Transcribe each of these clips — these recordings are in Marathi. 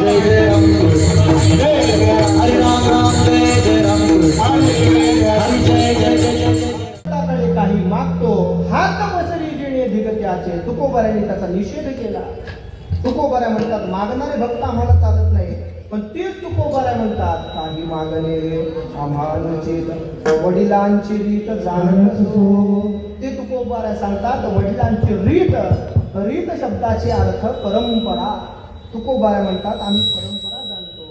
जय जय राम हरे राम राम जय जय राम हरे जय जय जय कडे काही मागतो हात पसरी जिणे धिगत्याचे. तुकोबारांनी त्याचा निषेध केला. तुकोबारा म्हणतात मागणारे भक्त आम्हाला चालत नाही, पण तेच तुकोबारा म्हणतात काही मागणे आम्हालाचेत वडिलांची रीत जाणत असो. ते तुकोबारा सांगतात वडिलांची रीत. रीत शब्दाचे अर्थ परंपरा. तुकोबारा म्हणतात आम्ही परंपरा जाणतो.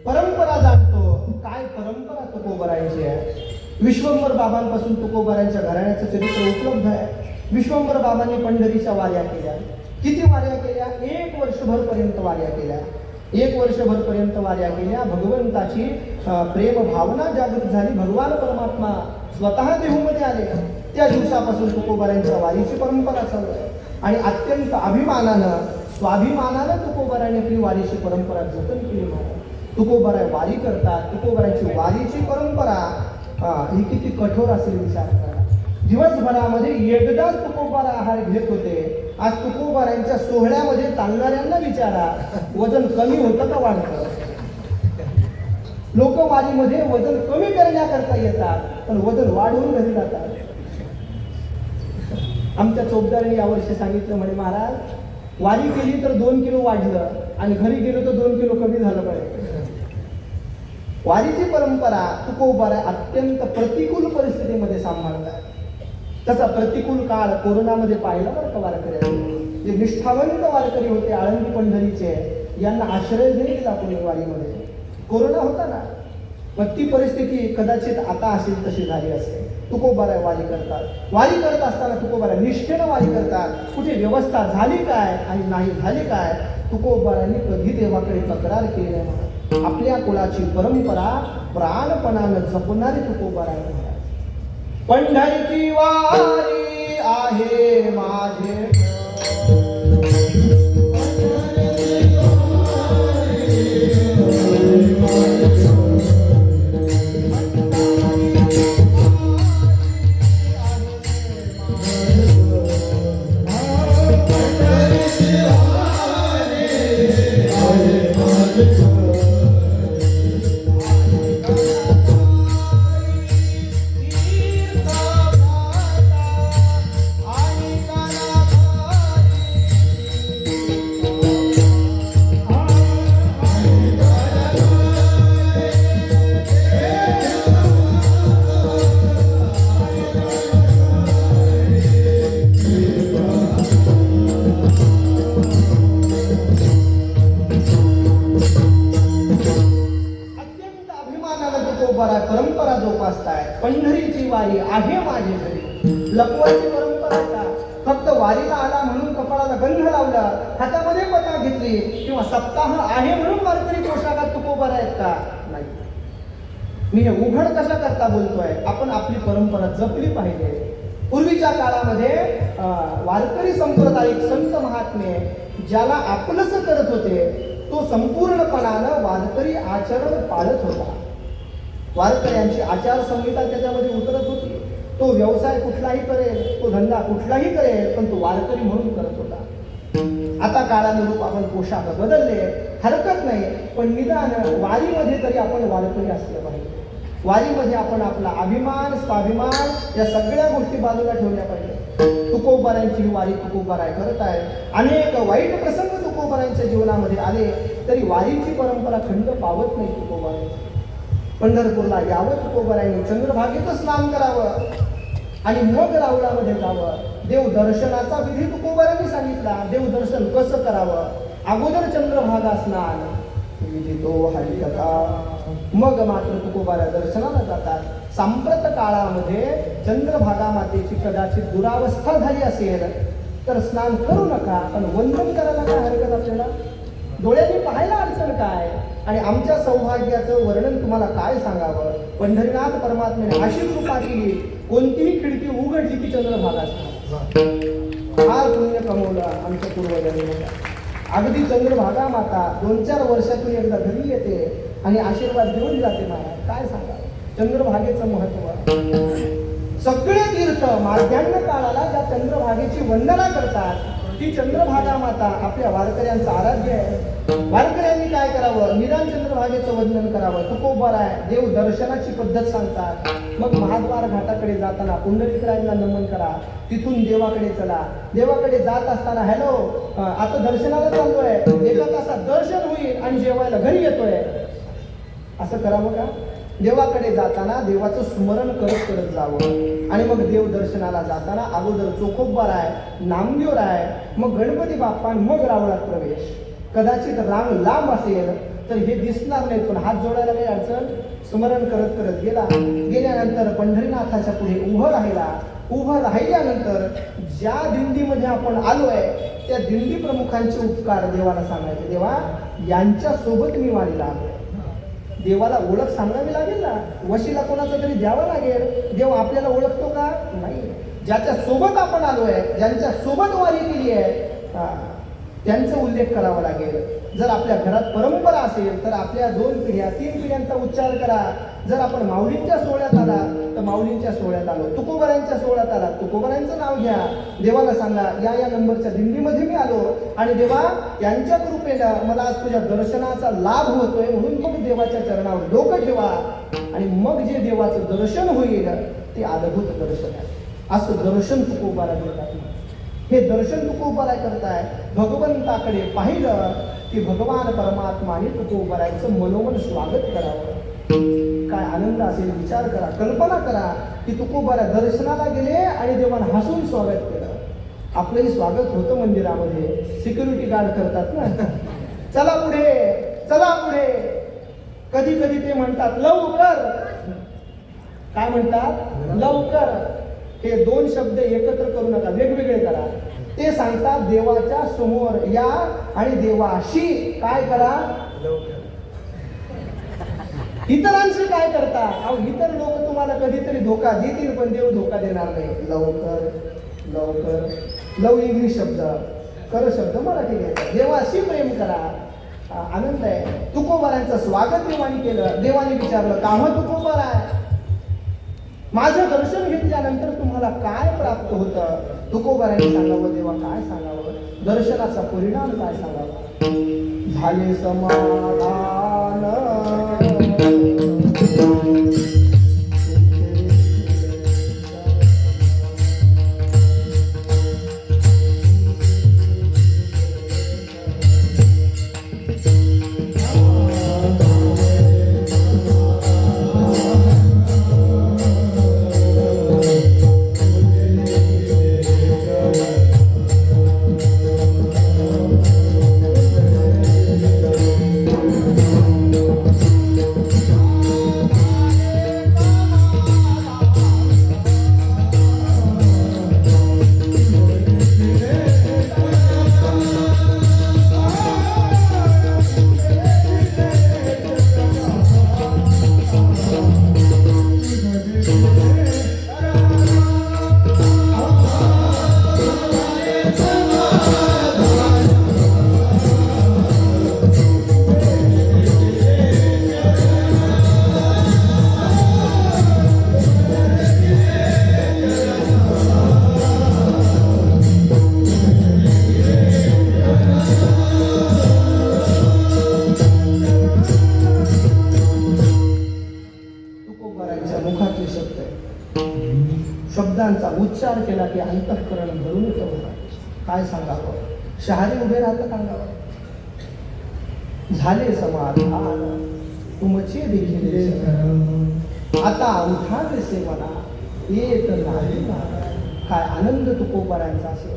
परंपरा जाणतो. काय परंपरा तुकोबारांची आहे? विश्वंभर बाबांपासून तुकोबारांच्या घराण्याचं चरित्र उपलब्ध आहे. विश्वंभर बाबांनी पंढरीच्या वाऱ्या केल्या. किती वाऱ्या केल्या? 1 वर्षभर पर्यंत वाऱ्या केल्या. 1 वर्षभर पर्यंत वाऱ्या केल्या. भगवंताची प्रेम भावना जागृत झाली. भगवान परमात्मा स्वतः देहूमध्ये आले. त्या दिवसापासून तुकोबारांच्या वारीची परंपरा चालू आहे. आणि अत्यंत अभिमानानं स्वाभिमानानं तुकोबारांनी आपली वारीची परंपरा जतन केली. तुकोबारा वारी करतात. तुकोबारांची वारीची परंपरा ही किती कठोर असेल विचार करा. दिवसभरामध्ये एकदाच तुकोबारा आहार घेत होते. आज तुकोबारांच्या सोहळ्यामध्ये चालणाऱ्यांना विचारा वजन कमी होतं का वाढतं? लोक वारीमध्ये वजन कमी करण्याकरता येतात, पण वजन वाढवून घरी जातात. आमच्या चोपदारांनी यावर्षी सांगितलं म्हणे महाराज वारी केली तर 2 किलो वाढलं आणि घरी गेलो तर 2 किलो कमी झालं पाहिजे. वारीची परंपरा तुकोबारा अत्यंत प्रतिकूल परिस्थितीमध्ये सांभाळतात. तसा प्रतिकूल काळ कोरोनामध्ये पाहिला बरं का वारकऱ्यांनी. जे निष्ठावंत वारकरी होते आळंदी पंढरीचे, यांना आश्रय नाही दिला कोणी वारीमध्ये. कोरोना होता ना, मग ती परिस्थिती कदाचित आता असेल तशी झाली असेल. तुकोबारा वारी करतात. वारी करत असताना तुकोबारा निष्ठेनं वारी करतात. कुठे व्यवस्था झाली काय आणि नाही झाली काय तुकोबारांनी कधी देवाकडे तक्रार केली नाही. आपल्या कुळाची परंपरा प्राणपणानं जपणारी तुकोबारा आहे. पंढरीची वारी आहे माझे परंपरा जोपासताय. पंढरीची वारी आहे माझी घरी. लपवायची परंपरा का? फक्त वारीला आला म्हणून कपाळाला गंध लावला, हातामध्ये पता घेतली किंवा सप्ताह आहे म्हणून वारकरी पोशाखात तुकोबारा आहेत का? नाही. मी हे उघड कशा करता बोलतोय? आपण आपली परंपरा जपली पाहिजे. पूर्वीच्या काळामध्ये वारकरी संप्रदायिक संत महात्मे ज्याला आपलंस करत होते तो संपूर्णपणानं वारकरी आचरण पाळत होता. वारकऱ्यांची आचारसंहिता त्याच्यामध्ये उतरत होती. तो व्यवसाय कुठलाही करेल, तो धंदा कुठलाही करेल, पण तो वारकरी म्हणून करत होता. आता काळानुरूप आपण पोशाख बदलले, हरकत नाही, पण निदान वारीमध्ये तरी आपण वारकरी असलं पाहिजे. वारीमध्ये आपण आपला अभिमान स्वाभिमान या सगळ्या गोष्टी बाजूला ठेवल्या पाहिजे. तुकोबारांची वारी तुकोबारा करत आहे. अनेक वाईट प्रसंग तुकोबारांच्या जीवनामध्ये आले तरी वारीची परंपरा खंड पावत नाही. तुकोबारांची पंढरपूरला यावं तुकोबारांनी, चंद्रभागेचं स्नान करावं आणि मग रावळामध्ये जावं. देवदर्शनाचा विधी तुकोबारांनी सांगितला. देवदर्शन कसं करावं? अगोदर चंद्रभागा स्नान, विधी तो हरिकथा, मग मात्र तुकोबारा दर्शनाला जातात. सांप्रत काळामध्ये चंद्रभागा मातेची कदाचित दुरावस्था झाली असेल तर स्नान करू नका, पण वंदन करायला काय हरकत आपल्याला? डोळ्यांनी पाहायला अडचण काय? आणि आमच्या सौभाग्याचं वर्णन तुम्हाला काय सांगावं? पंढरीनाथ परमात्म्याने अशी कृपा केली, कोणतीही खिडकी उघडली की चंद्रभागा स्नान. फार पुण्य कमवलं आमच्या पूर्वजांनी. अगदी चंद्रभागा माता 2-4 वर्षातून एकदा घरी येते आणि आशीर्वाद देऊन जाते महाराज. काय सांगा चंद्रभागेचं महत्व. सगळे तीर्थ माध्यान्ह काळाला ज्या चंद्रभागेची वंदना करतात ती चंद्रभागा माता आपल्या वारकऱ्यांचं आराध्य आहे. वारकऱ्यांनी काय करावं, निदान चंद्रभागेचं वंदन करावं. तुकोबार आहे, देव दर्शनाची पद्धत सांगतात. मग महाद्वार घाटाकडे जाताना पुंडलिकरायांना नमन करा, तिथून देवाकडे चला. देवाकडे जात असताना हॅलो आता दर्शनाला चाललोय, 1 तासात दर्शन होईल आणि जेवायला घरी येतोय, असं करावं का? देवाकडे जाताना देवाचं स्मरण करत करत जावं. आणि मग देव दर्शनाला जाताना अगोदर चोखोबा राय, नामदेव राय, मग गणपती बाप्पा, मग रावळात प्रवेश. कदाचित रांग लांब असेल तर हे दिसणार नाही, पण हात जोडायला काही अडचण. स्मरण करत करत गेल्यानंतर पंढरीनाथाच्या पुढे उभं राहिल्यानंतर ज्या दिंडीमध्ये आपण आलोय त्या दिंडी प्रमुखांचे उपकार देवाला सांगायचे. देवा यांच्या सोबत मी वारीला आलोय. देवाला ओळख सांगावी लागेल ना, वशीला कोणाचा तरी द्यावा लागेल. देव आपल्याला ओळखतो का? नाही. ज्याच्या सोबत आपण आलोय, ज्यांच्या सोबत वारी केली आहे त्यांचा उल्लेख करावा लागेल. जर आपल्या घरात परंपरा असेल तर आपल्या 2 पिढ्या 3 पिढ्यांचा उच्चार करा. जर आपण माऊलींच्या सोहळ्यात आला तर माऊलींच्या सोहळ्यात आलो, तुकोबारांच्या सोहळ्यात आला तुकोबारांचं नाव घ्या. देवाला सांगा या नंबरच्या दिंडीमध्ये मी आलो आणि देवा यांच्या कृपेनं मला आज तुझ्या दर्शनाचा लाभ होतोय, म्हणून मग देवाच्या चरणावर डोकं ठेवा आणि मग जे देवाचं दर्शन होईल ते अद्भुत दर्शन आहे. असं दर्शन तुकोबारा देतात. हे दर्शन तुकोबारा करताय. भगवंताकडे पाहिलं की भगवान परमात्माने तुकोबारांचं मनोमन स्वागत करावं. काय आनंद असेल विचार करा, कल्पना करा की तुकोबारा दर्शनाला गेले आणि देवानं हसून स्वागत केलं. आपलंही स्वागत होतं मंदिरामध्ये, सिक्युरिटी गार्ड करतात ना, चला पुढे चला पुढे. कधी कधी ते म्हणतात लवकर. काय म्हणतात? लवकर. हे 2 शब्द एकत्र करू नका, वेगवेगळे करा. ते सांगतात देवाच्या समोर या आणि देवाशी काय करा? लवकर. इतरांशी काय करता? अहो इतर लोक तुम्हाला कधीतरी धोका देतील पण देव धोका देणार नाही. लवकर लवकर. लव इंग्लिश शब्द, कर शब्द मराठी घ्यायचा. देवाशी प्रेम करा. आनंद आहे. तुकोबारांचं स्वागत देवानी केलं. देवाने विचारलं काम तुकोबार आहे, माझं दर्शन घेतल्यानंतर तुम्हाला काय प्राप्त होतं? तुकोबारांनी सांगावं. देवा काय सांगावं? दर्शनाचा परिणाम काय सांगावा? झाले समाधान शब्दांचा उच्चार केला की अंतःकरण भरून येतं. काय सांगावं? शहारे उभे राहतं सांगावं. झाले समाधान तुमचे देखील आता उठावे सेवना येत नाही. काय आनंद तुकोबारांचा असेल.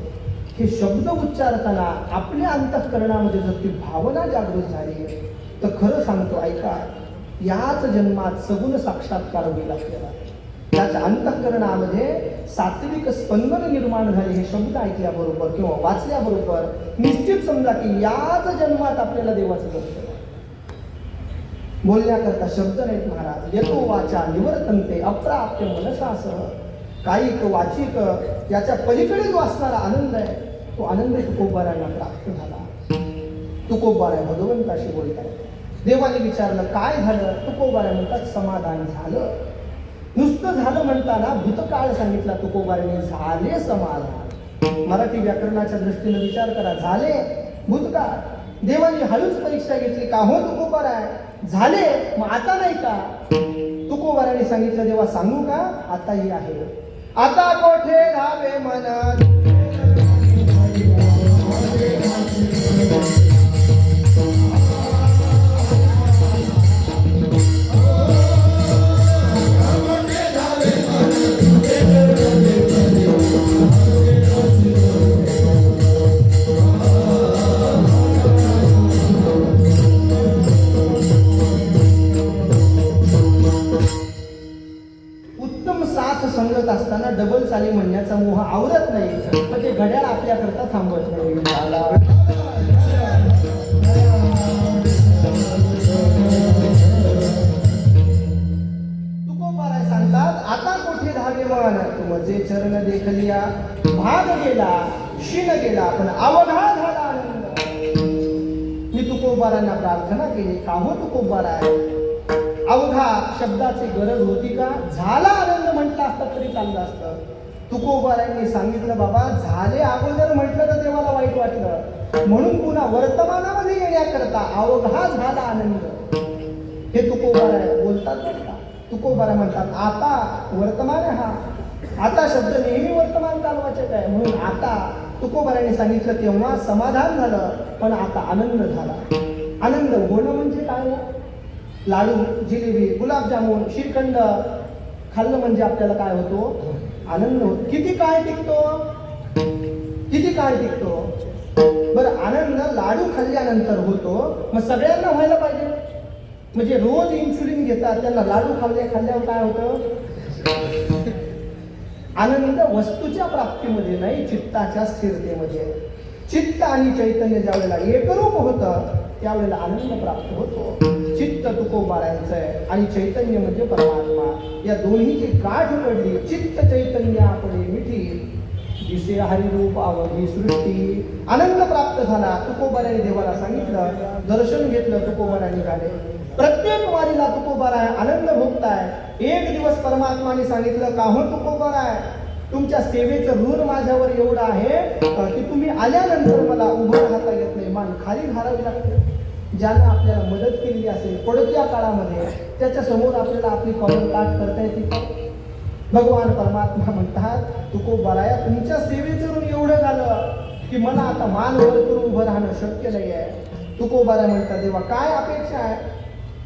हे शब्द उच्चारताना आपल्या अंतःकरणामध्ये जर ती भावना जागृत झाली तर खरं सांगतो ऐका, याच जन्मात सगुण साक्षात्कार होईल आपल्याला. त्याच्या अंतःकरणामध्ये सात्विक स्पंदन निर्माण झाले. हे शब्द ऐकल्याबरोबर किंवा वाचल्याबरोबर निश्चित समजा की याच जन्मात आपल्याला देवाचं दर्शन. बोलण्याकरता शब्द नाहीत महाराज. येतो वाचा निवर्तन्ते अप्राप्य मनसासह. कायिक वाचिक याच्या पलीकडे जो असणारा आनंद आहे तो आनंद तुकोबारांना प्राप्त झाला. तुकोबाराय भगवंताशी बोलताय. देवाने विचारलं काय झालं? तुकोबाराय म्हणतात समाधान झालं. नुसतं झालं म्हणताना भूतकाळ सांगितला तुकोबाराने, झाले समाधान. मराठी व्याकरणाच्या दृष्टीने विचार करा, झाले भूतकाळ. देवाने हळूच परीक्षा घेतली, का हो तुकोबाराय झाले, मग आता नाही का? तुकोबाराने सांगितलं, देवा सांगू का? आताही आहे. आता कोठे राहावे मन, संगत असताना डबल चाली म्हणण्याचा मोह आवरत नाही, पण ते घड्याळ आपल्याकरता थांबत नाही. तुकोबाराय सांगतात, आता कोठे धावे मन, तुमचे चरण देखलिया, भाग गेला क्षीण गेला पण अवघा झाला आनंद. मी तुकोबारांना प्रार्थना केली, का हो तुकोबाराय अवघा शब्दाची गरज होती का? झाला आनंद म्हटलं असतं तरी चाललं असतं. तुकोबारायांनी सांगितलं, बाबा झाले अगोदर म्हटलं तर देवाला वाईट वाटलं, म्हणून पुन्हा वर्तमानामध्ये येण्याकरता अवघा झाला आनंद. हे तुकोबाराय बोलतात का? तुकोबाराय म्हणतात, आता वर्तमान आहे हा, आता शब्द नेहमी वर्तमान कालवाचक आहे, म्हणून आता. तुकोबारायांनी सांगितलं तेव्हा समाधान झालं, पण आता आनंद झाला. आनंद होणं म्हणजे काय? लाडू, जिलेबी, गुलाबजामुन, श्रीखंड खाल्लं म्हणजे आपल्याला काय होतो? आनंद होतो. किती काळ टिकतो? किती काळ टिकतो? बरं, आनंद लाडू खाल्ल्यानंतर होतो, मग सगळ्यांना व्हायला पाहिजे. म्हणजे रोज इन्सुलिन घेतात त्यांना लाडू खाल्ल्यावर काय होतं? आनंद वस्तूच्या प्राप्तीमध्ये नाही, चित्ताच्या स्थिरतेमध्ये. चित्त आणि चैतन्य ज्या वेळेला एकरूप होतं त्यावेळेला आनंद प्राप्त होतो. चित्त तुकोबारायचं आहे आणि चैतन्य म्हणजे परमात्मा, या दोन्हीची गाठ पडली. चित्त चैतन्य आपले मिठी, दिसे हरिरूप अवघी सृष्टी. आनंद प्राप्त झाला. तुकोबाराने देवाला सांगितलं, दर्शन घेतलं, तुकोबाराने झाले. प्रत्येक वारीला तुकोबाराय आनंद भोगताय. एक दिवस परमात्माने सांगितलं, का हो तुकोबाराय तुमच्या सेवेचं ऋण माझ्यावर एवढं आहे की तुम्ही आल्यानंतर मला उभं राहता येत नाही, मान खाली घालावी लागते. ज्यानं आपल्याला मदत केली असेल पडत्या काळामध्ये, त्याच्या समोर आपल्याला आपली कमर ताट करता येते. भगवान परमात्मा म्हणतात, तुकोबाराया तुमच्या सेवेचं ऋण एवढं झालं की मला आता मान वर करून उभं राहणं शक्य नाही आहे. तुकोबाराय म्हणतात, देवा काय अपेक्षा आहे?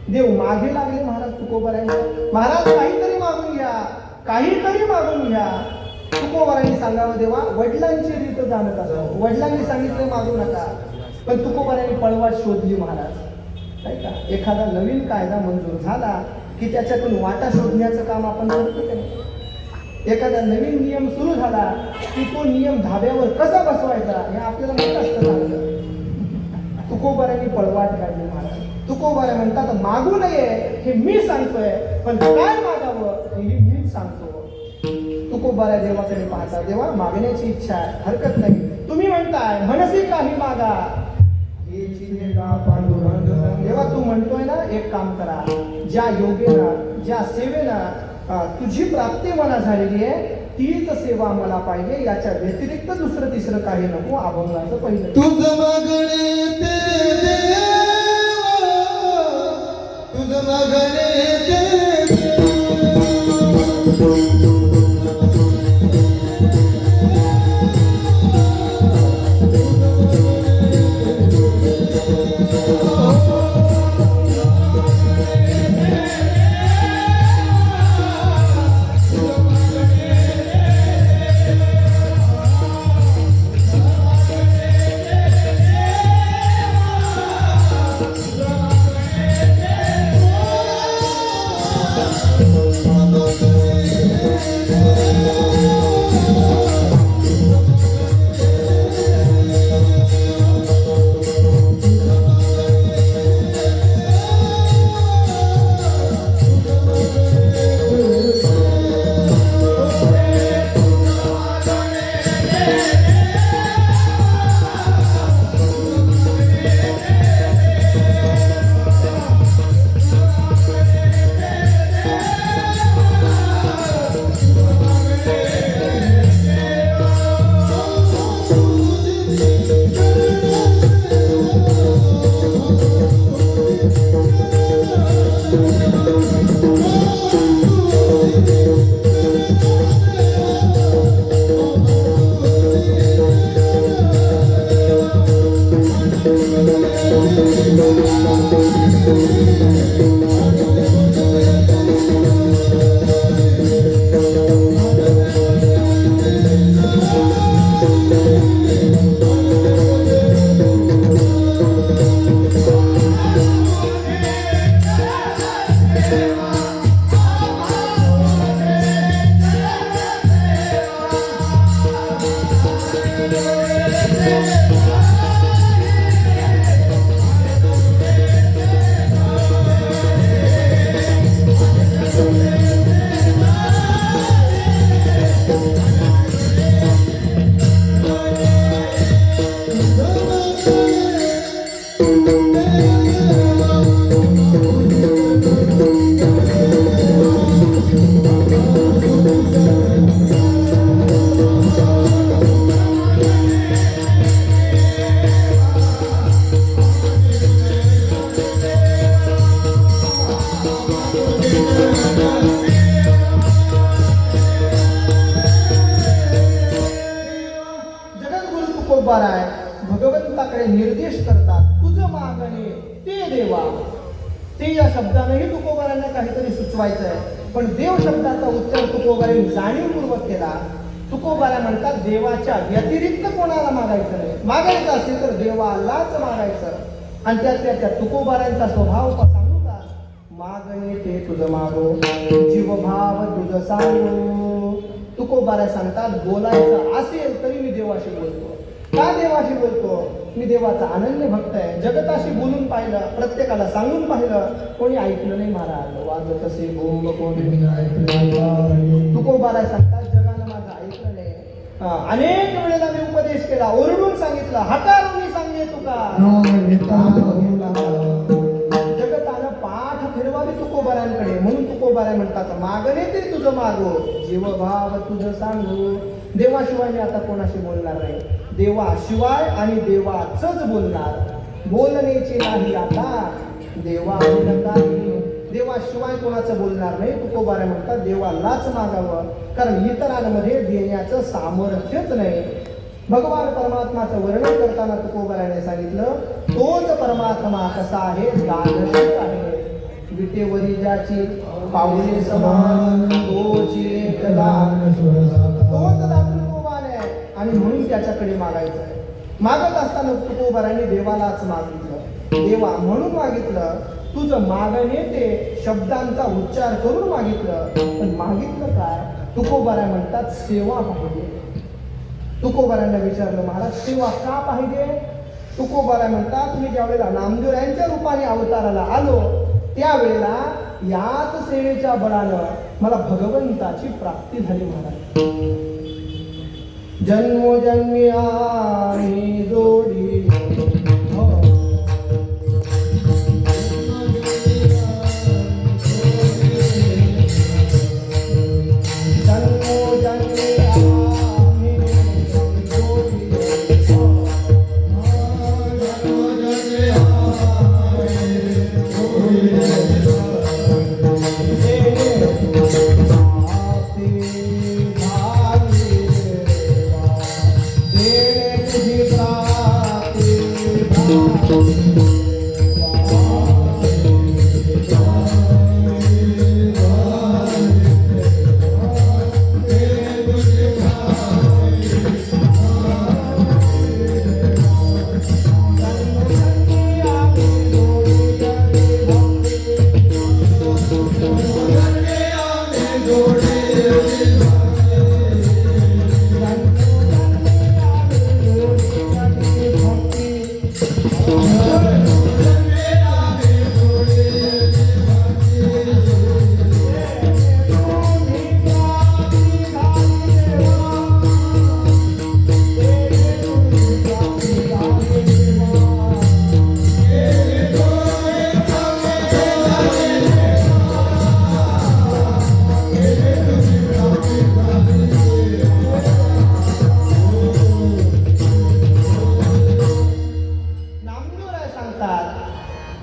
देव मागे लागले महाराज तुकोबारायांना, महाराज काहीतरी मागून घ्या, काहीतरी मागून घ्या. तुकोबारायांनी सांगावं, देवा वडिलांची रीत जाणत असो, वडिलांनी सांगितलं मागू नका. पण तुकोबारायांनी पळवाट शोधली महाराज, काय का? एखादा नवीन कायदा मंजूर झाला की त्याच्यातून वाटा शोधण्याचं काम आपण करतो का नाही? एखादा नवीन नियम सुरू झाला की तो नियम धाब्यावर कसा बसवायचा हे आपल्याला माहित असतं चांगलं. तुकोबारायांनी पळवाट काढली महाराज. तुकोबाराय म्हणतात, मागू नये हे मी सांगतोय, पण काय मागावं हे मीच सांगतो. तुकोबाराय देवाकडे पाहता, देवा मागण्याची इच्छा आहे, हरकत नाही. तुम्ही म्हणताय मनसी काही मागा, देवा तू म्हणतोय ना, एक काम करा, ज्या योगेनं ज्या सेवेनं तुझी प्राप्ती मला झालेली आहे तीच सेवा मला पाहिजे, याच्या व्यतिरिक्त दुसरं तिसरं काही नको. अभंगाचं पहिलं, तुझ मागणे ते देवा, तुझ मागणे ते जगद्गुरु तुकोबाराय भगवंताकडे निर्देश करतात, तुझं मागणे ते देवा. ते या शब्दानेही तुकोबारांना काहीतरी सुचवायचं आहे, पण देव शब्दाचा उच्चार तुकोबारांनी जाणीवपूर्वक केला. तुकोबारा म्हणतात देवाच्या व्यतिरिक्त कोणाला मागायचं नाही, मागायचं असेल तर देवालाच मागायचं. आणि त्यातल्या त्या तुकोबारांचा स्वभाव सांगू का? मागणे ते तुझं मागो, जीवभाव तुझं सांगो. तुकोबारा सांगतात बोलायचं असेल तरी मी देवाशी बोलतो. का देवाशी बोलतो? मी देवाचा अनन्य भक्त आहे. जगताशी बोलून पाहिलं, प्रत्येकाला सांगून पाहिलं, कोणी ऐकलं नाही महाराज. वाजत असे बोंब कोणी ऐकलं. तुकोबारा सांगतात जगानं माझं ऐकलं नाही. अनेक वेळेला मी उपदेश केला, ओरडून सांगितलं, हकारून सांगे तुका. जगतानं पाठ फिरवावी तुकोबारांकडे. म्हणून तुकोबारा म्हणतात मागणे ते तुझं मागो, जीवभाव तुझं सांगू. देवाशिवाय मी आता कोणाशी बोलणार नाही, देवाशिवाय आणि देवाचंच बोलणार. बोलण्याची नाही आता देवा काही, देवाशिवाय कोणाचं बोलणार नाही. तुकोबारा म्हणतात देवालाच मागावं, कारण इतरांमध्ये देण्याचं सामर्थ्यच नाही. भगवान परमात्माचं वर्णन करताना तुकोबाराने सांगितलं, तोच परमात्मा कसा आहे, दानशील आहे. विटेवरी ज्याची पावले समान, तोची एक दान. तोच दातृत्ववान आहे आणि म्हणून त्याच्याकडे मागायचं आहे. मागत असताना तुकोबारांनी देवालाच मागितलं. देवा म्हणून मागितलं, तुझं मागणे ते शब्दांचा उच्चार करून मागितलं. पण मागितलं काय? तुकोबारा म्हणतात सेवा पाहिजे. तुकोबारांना विचारलं महाराज सेवा का पाहिजे? तुकोबारा म्हणतात मी ज्या वेळेला नामदेवांच्या रूपाने अवताराला आलो त्यावेळेला याच सेवेच्या बळानं मला भगवंताची प्राप्ती झाली महाराज. जन्मोजन्मी आम्ही जोडी,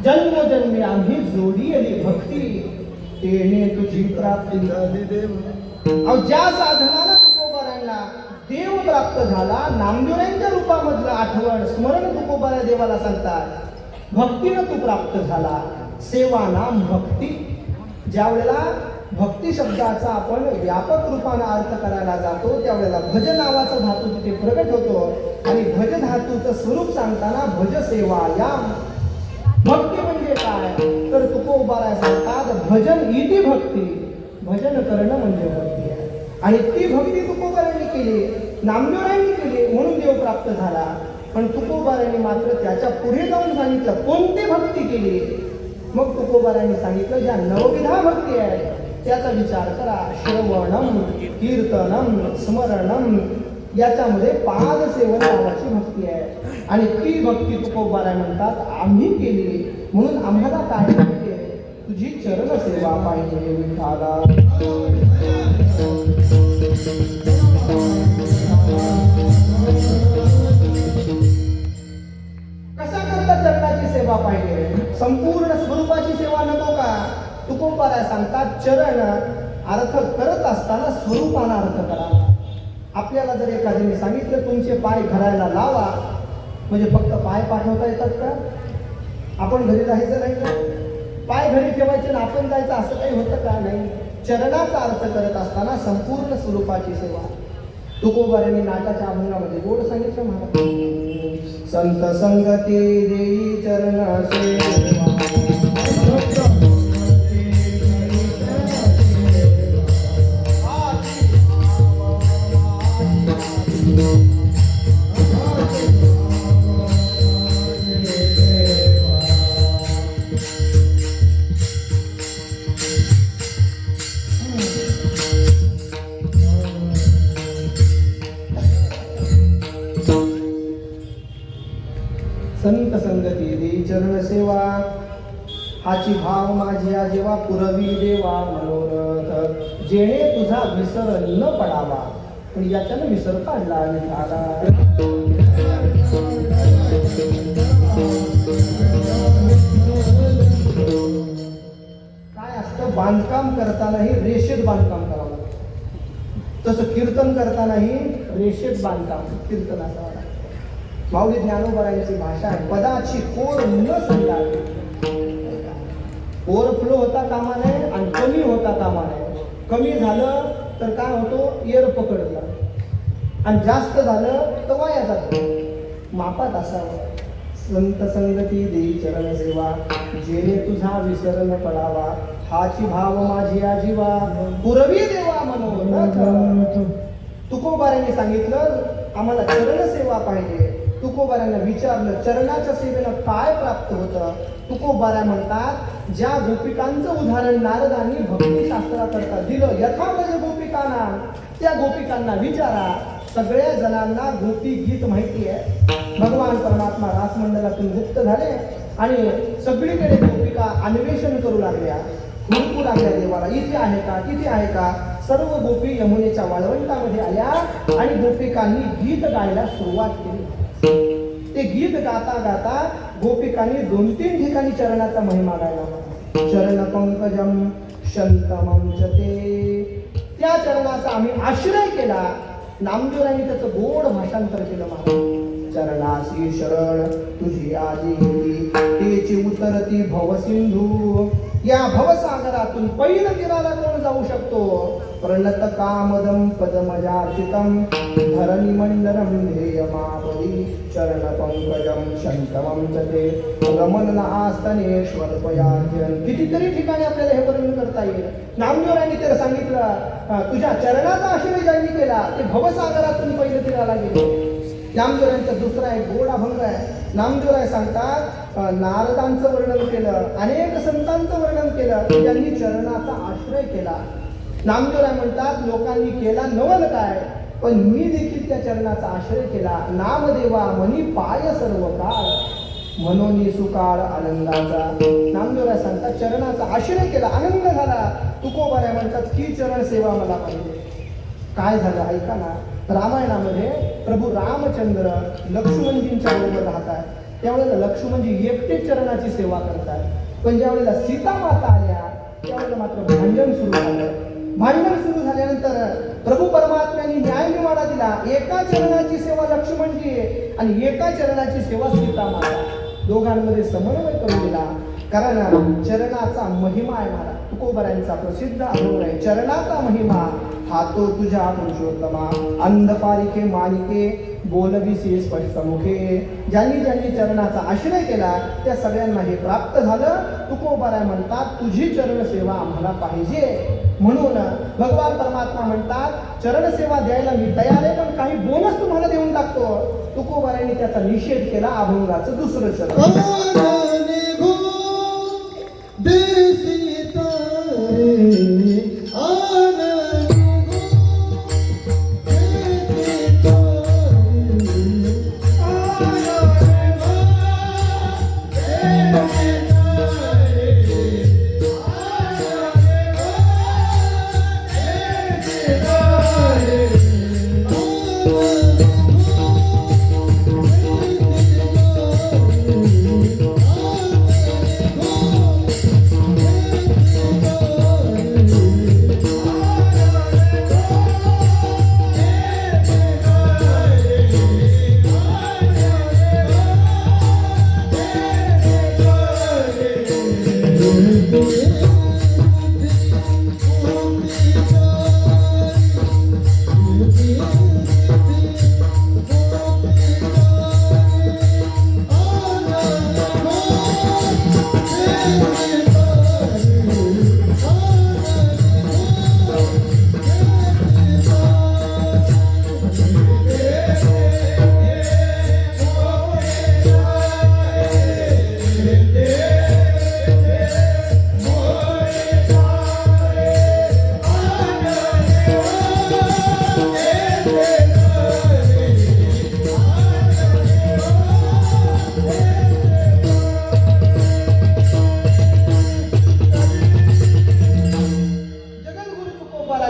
जन्मोजन्मी आम्ही जोडी आली भक्ती, तेने तुझी प्राप्ती. अहो ज्या साधनानं तुकोबारांना देव प्राप्त झाला, नामदेवांच्या रूपामधलं आठवण स्मरण तुकोबारा देवाला सांगतात. भक्तीनं तू प्राप्त झाला. सेवा नाम भक्ती. ज्या वेळेला भक्ती शब्दाचा आपण व्यापक रूपाने अर्थ करायला जातो त्यावेळेला भज नावाचा धातू तिथे प्रगट होतो आणि भज धातूचं स्वरूप सांगताना भज सेवा या. भक्ती म्हणजे काय तर तुकोबाराय सांगतात भजन इति भक्ती. भजन करणं म्हणजे भक्ती आहे आणि ती भक्ती तुकोबारायांनी केली, नामदेवरायांनी केली म्हणून देव प्राप्त झाला. पण तुकोबारायांनी मात्र त्याच्या पुढे जाऊन सांगितलं कोणती भक्ती केली. मग तुकोबारायांनी सांगितलं ज्या नवविधा भक्ती आहे त्याचा विचार करा. श्रवणम, कीर्तनम, स्मरणम याच्यामध्ये पादसेवन नावाची भक्ती आहे आणि ती भक्ती तुकोबाराय म्हणतात आम्ही केली म्हणून आम्हाला काय पाहिजे तुझी चरण सेवा पाहिजे विठाला. कशा करता चरणाची सेवा पाहिजे? संपूर्ण स्वरूपाची सेवा नको का? तुकोबाराय सांगतात चरण अर्थ करत असताना स्वरूपानं अर्थ करा. आपल्याला जर एखाद्याने सांगितलं तुमचे पाय घरायला लावा म्हणजे फक्त पाय पाठवता येतात का? आपण घरी राहायचं नाही का? पाय घरी ठेवायचे ना आपण जायचं असं काही होतं का? नाही. चरणाचा अर्थ करत असताना संपूर्ण स्वरूपाची सेवा. तुकोबारायांनी नाटाच्या अभंगामध्ये गोड सांगितलं महाराज. संत संगती देई चरण सेवा. संत संगती देई चरण सेवा. हाची भाव माझ्या जेव्हा पुरवी देवा मनोरथ जेणे तुझा विसर न पडावा. पण याच्यानं विसर काढला विठाला. काय असतं बांधकाम करतानाही रेषेत बांधकाम करावं लागतं तसं कीर्तन करतानाही रेषेत बांधकाम कीर्तन असावं लागतं. माऊली ज्ञानोबारायांची भाषा आहे पदाची कोर न सांगावी. ओव्हरफ्लो होता कामा नये आणि कमी होता कामा नये. कमी झालं तर काय होतो एअर पकडलं आणि जास्त झालं तर वाया जातो. मापात असावं. संत संगती देई चरण सेवा जेणे तुझा विसर न पडावा. हाची भाव माझी आजीवा पुरवी देवा मनोरथ. तुकोबारायांनी सांगितलं आम्हाला चरण सेवा पाहिजे. तुकोबारायांना विचारलं चरणाच्या सेवेनं काय प्राप्त होतं. तुकोबाराय म्हणतात ज्या गोपिकांचं उदाहरण नारदांनी भक्तिशास्त्राकरता दिलं यथावज गोपिकांना त्या गोपिकांना विचारा. सगळ्या जणांना गोपी गीत माहिती आहे. भगवान परमात्मा रासमंडलातून गुप्त झाले आणि सगळीकडे गोपिका अन्वेषण करू लागल्या. हुडकू लागल्या देवाला इथे आहे का तिथे आहे का. सर्व गोपी यमुनेच्या वाळवंटामध्ये आल्या आणि गोपिकांनी गीत गायला सुरुवात केली. ते गीत गाता गाता गोपिकांनी 2-3 ठिकाणी चरणाचा महिमा गायला. चरण पंकजम शंतमं च ते. त्या चरणाचा आम्ही आश्रय केला. नामदेवरायांनी त्याचं गोड भाषांतर केलं महाराज. चरणासी शरण तुझी आजी तेची उतरती भवसिंधू. या भवसागरातून पैल तीराला कोण जाऊ शकतो. प्रणत कामदम पदमजार्चितम धरणी मंडलम ध्येयमापदी. चरण पंकजम शंतमं च ते रमण आस्तनेश्वरपयार्जन. कितीतरी ठिकाणी आपल्याला हे वर्णन करता येईल. नामदेवरायांनी त्याला सांगितलं तुझ्या चरणाचा आश्रय ज्यांनी केला ते भवसागरातून पैल तीराला गेले. नामदेवरायांचा दुसरा एक गोड अभंग आहे. नामदेवराय सांगतात नारदांचं वर्णन केलं अनेक संतांचं वर्णन केलं ज्यांनी चरणाचा आश्रय केला. नामदेवराय म्हणतात लोकांनी केला नवल काय पण मी देखील त्या चरणाचा आश्रय केला. नामदेवा मनी पाय सर्व काळ म्हणून सुकाळ आनंदाचा. नामदेवराय सांगतात चरणाचा आश्रय केला आनंद झाला. तुकोबाराय म्हणतात ही चरण सेवा मला पाहिजे. काय झालं ऐका ना. रामायणामध्ये प्रभू रामचंद्र लक्ष्मणजींच्या बरोबर राहतात. त्यावेळेला लक्ष्मणजी एकटेच चरणाची सेवा करतात. पण ज्या वेळेला सीता माता आल्या त्यावेळेला मात्र भांडण सुरू झालं. भांडण सुरू झाल्यानंतर प्रभू परमात्म्यांनी न्याय निवाडा दिला. एका चरणाची सेवा लक्ष्मणजी आणि एका चरणाची सेवा सीता माता. दोघांमध्ये समन्वय करून दिला. कारण चरणाचा महिमा आहे महाराज. तुकोबरायांचा प्रसिद्ध अनुभव आहे. चरणाचा महिमा हातो तुझ्या पुरुषोत्तमा, अंधपारिके मालिके बोलविसी स्पष्ट मुखे. ज्यांनी ज्यांनी चरणाचा आश्रय केला त्या सगळ्यांना हे प्राप्त झालं. तुकोबराय म्हणतात तुझी चरण सेवा आम्हाला पाहिजे. म्हणून भगवान परमात्मा म्हणतात चरण सेवा द्यायला मी तयार आहे, पण काही बोनस तुम्हाला देऊन टाकतो. तुकोबरायांनी त्याचा निषेध केला. अभंगाचं दुसरं चरण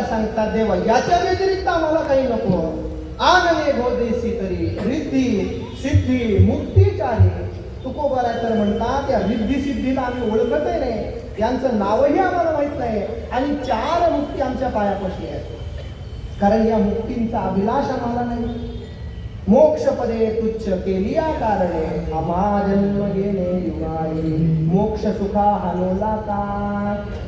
सांगतात देवा याच्या व्यतिरिक्त आम्हाला काही नको. आनने भोदेसी तरी रिद्धी सिद्धी मुक्ती चाही. तुकोबराय तर म्हणतात या रिद्धी सिद्धीला आम्ही ओळखतही नाही, यांचं नावही आम्हाला माहित नाही, आणि 4 मुक्ती आमच्या पायापाशी आहेत. कारण या मुक्तींचा अभिलाष आम्हाला नाही. मोक्षपदे तुच्छ केलिया कारणे आम्हा जन्म गेले युगाई मोक्ष सुखा हानोला काय.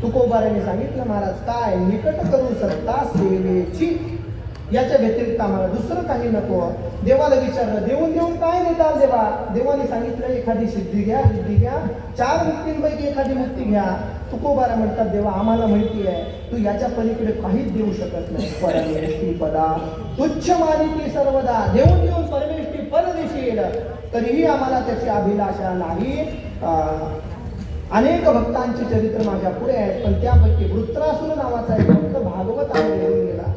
तुकोबाराने सांगितलं महाराज काय निकट करू सत्ता सेवेची, याच्या व्यतिरिक्त आम्हाला दुसरं काही नको. देवाला विचारलं देऊन देऊन काय देता देवा. देवाने सांगितलं एखादी सिद्धी घ्या, सिद्धी घ्या, 4 मुक्तींपैकी एखादी मुक्ती घ्या. तुकोबारा म्हणतात देवा आम्हाला माहिती आहे तू याच्या पलीकडे काहीच देऊ शकत नाही. परमेष्ठी पदा तुच्छ मानिती सर्वदा. देऊन देऊन परमेष्ठी पद देशील तरीही आम्हाला त्याची अभिलाषा नाही. अनेक भक्तांची चरित्र माझ्या पुढे आहेत, पण त्यापैकी वृत्रासुर नावाचा एक भक्त भागवताने निघून गेला.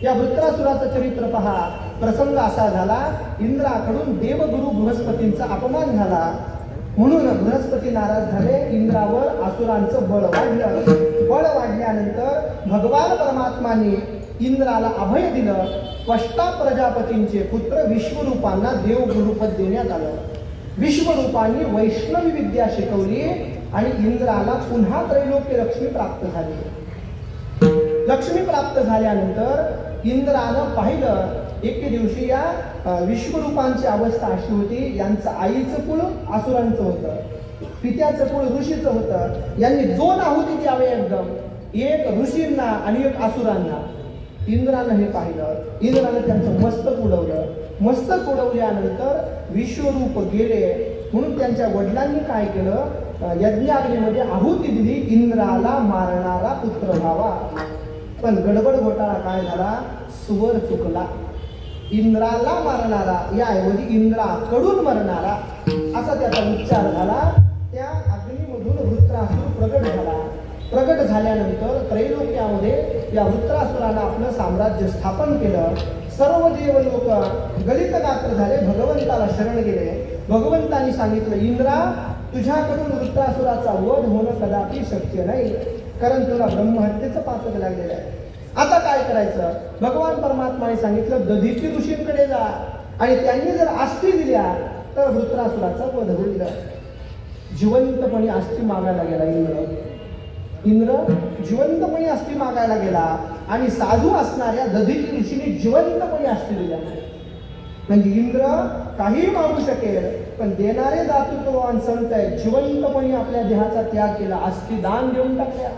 या वृत्रासुराचं चरित्र पहा. प्रसंग असा झाला, इंद्राकडून देवगुरु बृहस्पतींचा अपमान झाला. म्हणून बृहस्पती नाराज झाले. इंद्रावर असुरांचं बळ वाढलं. बळ वाढल्यानंतर भगवान परमात्माने इंद्राला अभय दिलं. त्वष्टा प्रजापतींचे पुत्र विश्वरूपांना देवगुरुपद देण्यात आलं. विश्वरूपांनी वैष्णवी विद्या शिकवली आणि इंद्राला पुन्हा त्रैलोक्य लक्ष्मी प्राप्त झाली. लक्ष्मी प्राप्त झाल्यानंतर इंद्रानं पाहिलं एके दिवशी या विश्वरूपांची अवस्था अशी होती, यांचं आईचं कुळ असुरांचं होतं, पित्याचं कुळ ऋषीचं होतं. यांनी 2 आहुती द्यावे एकदम, एक ऋषींना आणि एक असुरांना. इंद्रानं हे पाहिलं. इंद्रानं त्यांचं मस्तक उडवलं. मस्तक उडवल्यानंतर विश्वरूप गेले. म्हणून त्यांच्या वडिलांनी काय केलं, यज्ञाग्नीमध्ये आहुती दिली इंद्राला मारणारा पुत्र व्हावा. पण गडबड घोटाळा काय झाला, सुवर चुकला. इंद्राला मारणारा याऐवजी इंद्राकडून मरणारा असा त्याचा उच्चार झाला. त्या अग्नीमधून वृत्रासुर प्रगट झाला. प्रगट झाल्यानंतर त्रैलोक्यामध्ये या वृत्रासुराला आपलं साम्राज्य स्थापन केलं. सर्व देव लोक गलित गात्र झाले, भगवंताला शरण गेले. भगवंतांनी सांगितलं इंद्रा तुझ्याकडून वृत्रासुराचा वध होणं कदापि शक्य नाही, कारण तुला ब्रह्महत्येचं पातक लागलेलं आहे. आता काय करायचं. भगवान परमात्माने सांगितलं दधिती ऋषींकडे जा आणि त्यांनी जर अस्थी दिल्या तर वृत्रासुराचा वध होईल. जिवंतपणे अस्थी मागायला गेला इंद्र जिवंतपणे अस्थी मागायला गेला आणि साधू असणाऱ्या दधिती ऋषीने जिवंतपणे अस्थी दिल्या. म्हणजे इंद्र काही मागू शकेल पण देणारे दातृत्ववान संत आहेत, जिवंतपणे आपल्या देहाचा त्याग केला, अस्थी दान देऊन टाकल्या.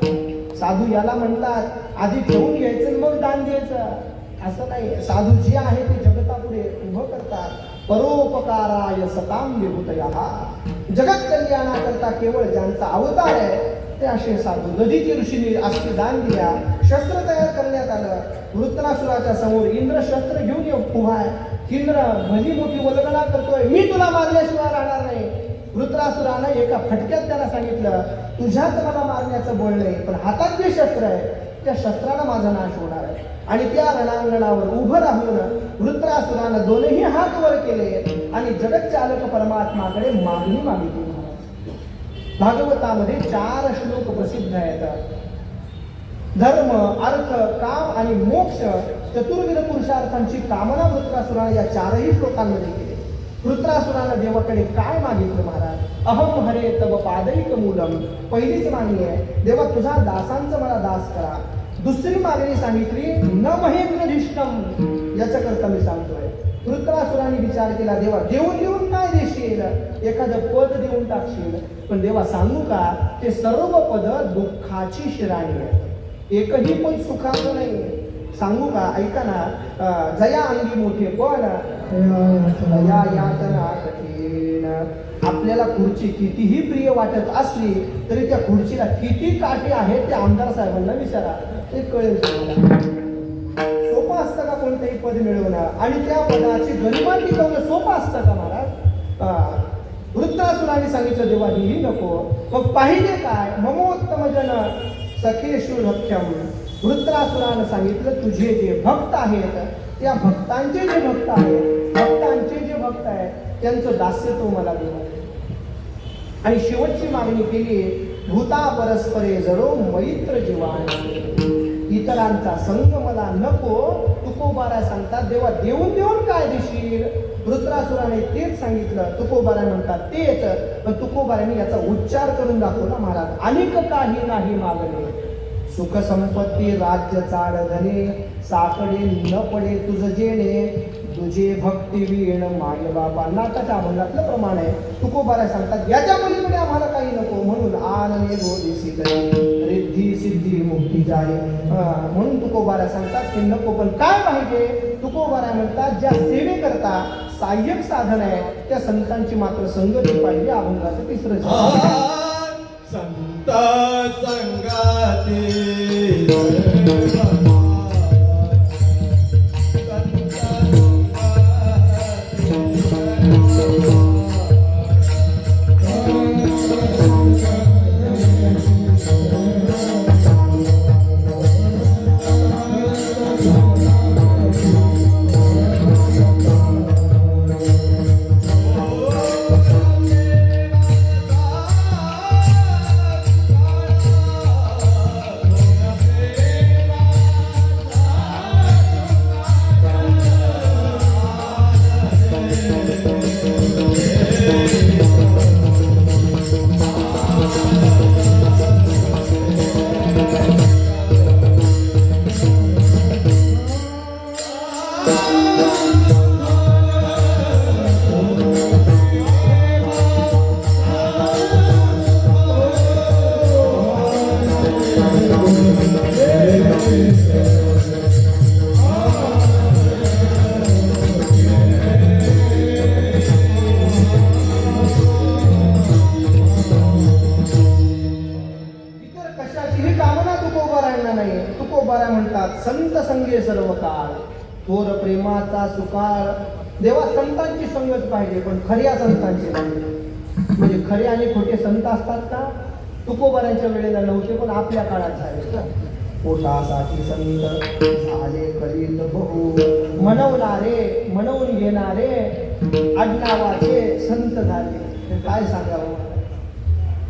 साधू याला म्हणतात आधी ठेवून घ्यायचं मग दान द्यायचं असं नाही. साधू जे आहे ते जगतापुढे उभं करतात. परोपकाराय सताम विभूतया, जगत कल्याणाकरता केवळ ज्यांचा अवतार आहे ते असे साधू. दधीची ऋषीने अस्थी दान दिल्या. शस्त्र तयार करण्यात आलं. वृत्रासुराच्या समोर इंद्र शस्त्र घेऊन उभा आहे. इंद्र भली मोठी वल्गना करतोय, मी तुला मारल्याशिवाय राहणार नाही. वृत्रासुरानं एका फटक्यात त्याला सांगितलं तुझ्यात मला मारण्याचं बळ नाही, पण हातात जे शस्त्र आहे त्या शस्त्रानं माझा नाश होणार आहे. आणि त्या रणांगणावर उभं राहून वृत्रासुरानं दोनही हात वर केले आणि जगतचालक परमात्माकडे मागणी मागितली. भागवतामध्ये 4 श्लोक प्रसिद्ध आहेत. धर्म, अर्थ, काम आणि मोक्ष चतुर्विध पुरुषार्थांची कामना वृत्रासुराने या 4ही श्लोकांमध्ये केली. वृत्रासुरानं देवाकडे काय मागितलं महाराज? अहम हरे तव पादैक मूलम, पहिलीच मागणी आहे देवा तुझा दासांचं मला दास करा. दुसरी मागणी सांगितली न महेंद्रधिष्ठम, याच्याकरता मी सांगतोय. वृत्रासुराने विचार केला देवा देऊन देऊन काय देशील, एखादं पद देऊन टाकशील, पण देवा सांगू का ते सर्व पद दुःखाची शिराणी आहे, एकही पण सुखाचं नाही. सांगू का? ऐका ना. जया अंगी मोठे पण या यातना कठीण. आपल्याला खुर्ची कितीही प्रिय वाटत असली तरी त्या खुर्चीला किती काटे आहेत ते आमदार साहेबांना विचारा, ते कळेल तुम्हाला. सोपं असतं का कोणतंही पद मिळवणं आणि त्या पदाची गरिमा टिकवणं सोपं असतं का महाराज? वृत्रासुराने सांगितलं देवा ही नको, मग पाहिजे काय? ममोत्तम जन सखेषु लक्ष्यम. वृत्रासुरानं सांगितलं तुझे जे भक्त आहेत त्या भक्तांचे जे भक्त आहेत, भक्तांचे जे भक्त आहेत त्यांचं दास्य तो मला देवा. आणि शेवटची मागणी केली भूता परस्परे जरो मैत्र जीवान, इतरांचा संग मला नको. तुकोबारा सांगतात देवा देऊन देऊन काय देशील? वृत्रासुराने तेच सांगितलं. तुकोबारा म्हणतात तेच, पण तुकोबाराने याचा उच्चार करून दाखवला महाराज. अनेक काही नाही मागणे, सुख संपत्ती राज्य चाड धने, साकडे न पडे तुझ जेणे, तुझे भक्ती वीण माय बापा. नाटाच्या अभंगातलं प्रमाण आहे. तुकोबारा सांगतात याच्या पलीकडे आम्हाला काही नको, म्हणून आनने गोदिसी रिद्धी सिद्धी मुक्ती जाणे. म्हणून तुकोबारा सांगतात ते नको, पण काय पाहिजे? तुकोबारा म्हणतात ज्या सेवे करता सहाय्यक साधन आहे त्या संतांची मात्र संगती पाहिजे. अभंगाचं 3रं संत संगाती संत संगे सर्व काळ, थोर प्रेमाचा सुकाळ. देवा संतांची संगत पाहिजे, पण खऱ्या संतांची नाही. म्हणजे खरे आणि खोटे संत असतात का? तुकोबारांच्या वेळेला नव्हते, पण आपल्या काळात झाले. पोटासाठी संत झाले करीत बहु, म्हणवणारे म्हणवून घेणारे आडनावाचे संत झाले. काय सांगावं?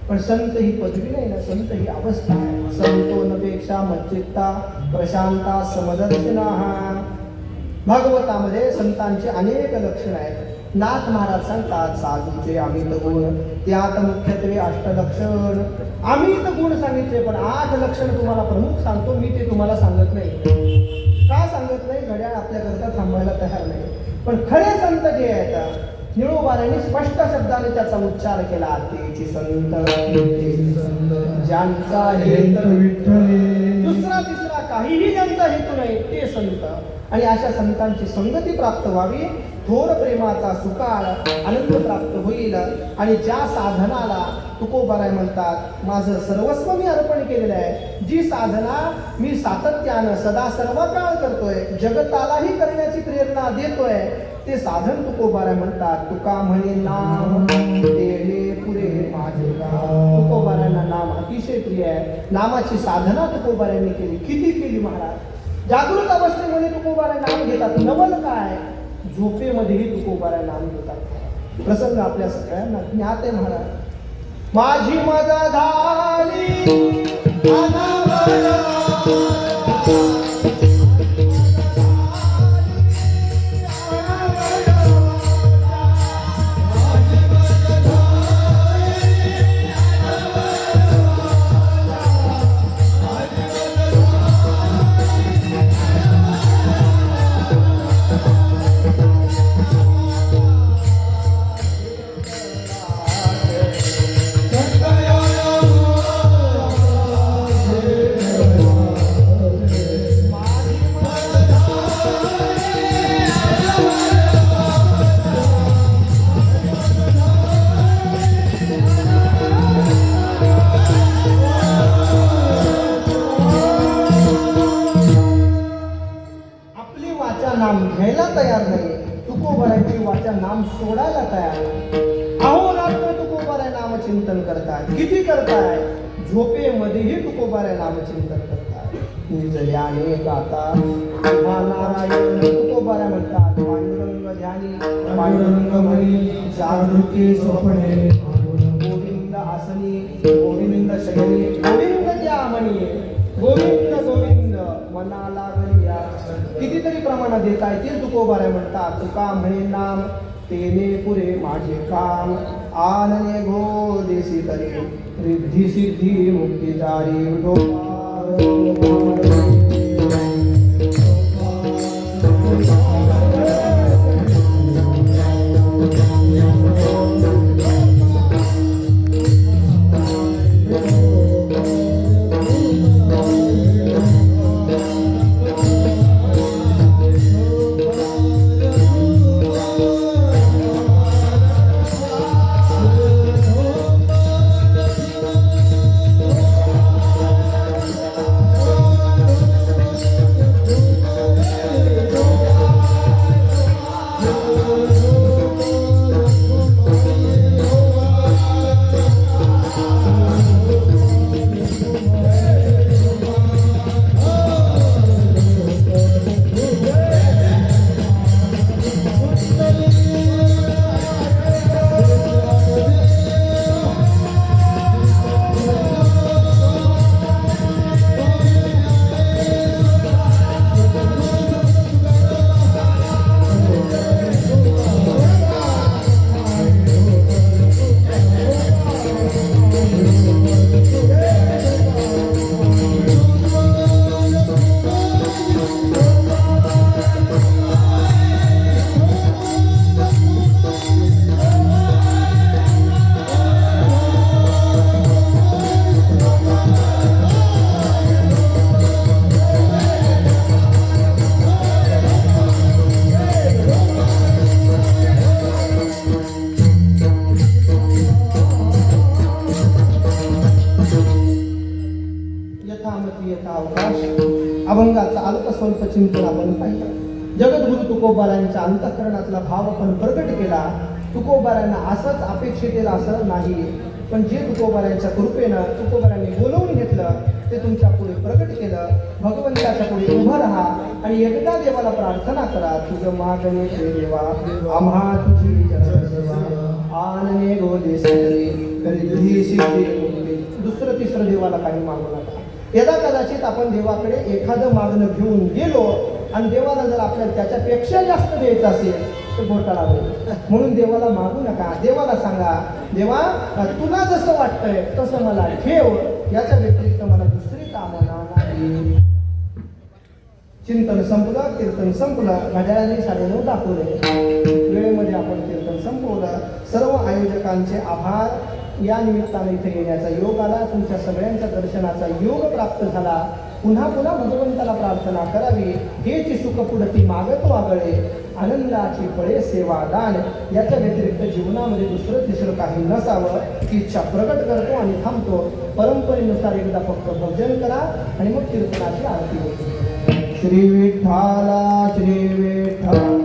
पण संत ही पदवी नाही ना, संत ही अवस्था आहे. संतोनपेक्षा मच्चित्ता प्रशांता समदर्शना. भागवतामध्ये संतांचे अनेक लक्षण आहेत. नाथ महाराज सांगतात साधूचे अमित गुण, त्यात मुख्यत्वे 8 लक्षण. अमित गुण सांगितले, पण 8 लक्षण तुम्हाला प्रमुख सांगतो मी, ते तुम्हाला सांगत नाही. का सांगत नाही? घड्याळ आपल्याकरता थांबायला तयार नाही. पण खरे संत जे आहेत निळोबाऱ्यांनी स्पष्ट शब्दाने त्याचा उच्चार केला. तेची संत ज्यांचा हेतू विठ्ठले दुसरा तिसरा काहीही ज्यांचा हेतू नाही ते संत. आणि अशा संतांची संगती प्राप्त व्हावी, थोर प्रेमाचा सुकाळ आनंद प्राप्त होईल. आणि ज्या साधनाला तुकोबाराय म्हणतात माझं सर्वस्व मी अर्पण केलेलं आहे, जी साधना मी सातत्यानं सदा सर्व काळ करतोय, जगतालाही करण्याची प्रेरणा देतोय, ते साधन तुकोबाराय म्हणतात. तुका म्हणे नाम तेने पुरे माझे काम. तुकोबारायांना नाम अतिशय प्रिय आहे. नामाची साधना तुकोबारायांनी केली. किती केली महाराज. जागृत अवस्थेमध्ये तुकोबाराय नाम घेतात. नवल काय, झोपेमध्येही तुकोबाराय नाम घेतात. प्रसंग आपल्या सगळ्यांना ज्ञात आहे महाराज. माझी मजा झाली अनावरण. नाम घ्यायला तयार नाही, तुकोबारायांची वाचा नाम सोडायला तयार नाही. अहोरात्र तुकोबाराय नाम चिंतन करतात. किती करताय, झोपेमध्येही तुकोबाराय नाम चिंतन करतात. निजल्याने गाता नारायण तुकोबाराय म्हणतात. पांडुरंग ध्यानी पांडुरंग म्हणी जागृती स्वप्ने गोविंद आसनी गोविंद शयनी गोविंद त्या म्हणी गोविंद गोविंद मनाला घरिया. कितीतरी प्रमाणात देता येतील तुकोबाराय म्हणतात. तुका म्हणे नाम तेने पुरे माझे काम. आनने घो देसी तरी रिद्धी सिद्धी मुक्ती जारी. अभंगाचा अल्प स्वल्प चिंतन आपण पाहिलं. जगद्गुरु तुकोबारायांच्या अंतःकरणातला भाव आपण प्रकट केला. तुकोबारायांना असंच अपेक्षित असं नाही, पण जे तुकोबारायांच्या कृपेनं तुकोबारायांनी बोलवून घेतलं ते तुमच्या पुढे प्रकट केलं. भगवंताच्या पुढे उभं राहा आणि एकदा देवाला प्रार्थना करा. तुझं मागणे देवा आम्हा तुझी आनने गोदे सिद्धी सिद्धी. दुसरं तिसरं देवाला काही मागू नका. यदा कदाचित आपण देवाकडे एखादं मागणं घेऊन गेलो आणि देवाला जर आपल्याला त्याच्यापेक्षा जास्त द्यायचं असेल तर घोटाळा होईल. म्हणून देवाला मागू नका. देवाला सांगा, देवा तुला जसं वाटतंय तसं मला ठेव, याच्या व्यतिरिक्त मला दुसरी कामना नाही. चिंतन संपलं, कीर्तन संपलं, घड्याळाने 9:30 दाखवले. वेळेमध्ये आपण कीर्तन संपवलं. सर्व आयोजकांचे आभार. या निमित्ताने इथे येण्याचा योग आला. तुमच्या सगळ्यांच्या दर्शनाचा योग प्राप्त झाला. पुन्हा पुन्हा भगवंताला प्रार्थना करावी. हेची सुख पुढती मागत वागळे, आनंदाची फळे सेवादान. याच्या व्यतिरिक्त जीवनामध्ये दुसरं तिसरं काही नसावं ही इच्छा प्रकट करतो आणि थांबतो. परंपरेनुसार एकदा फक्त भजन करा आणि मग कीर्तनाची आरती होते. श्री विठ्ठला, श्री विठ्ठल.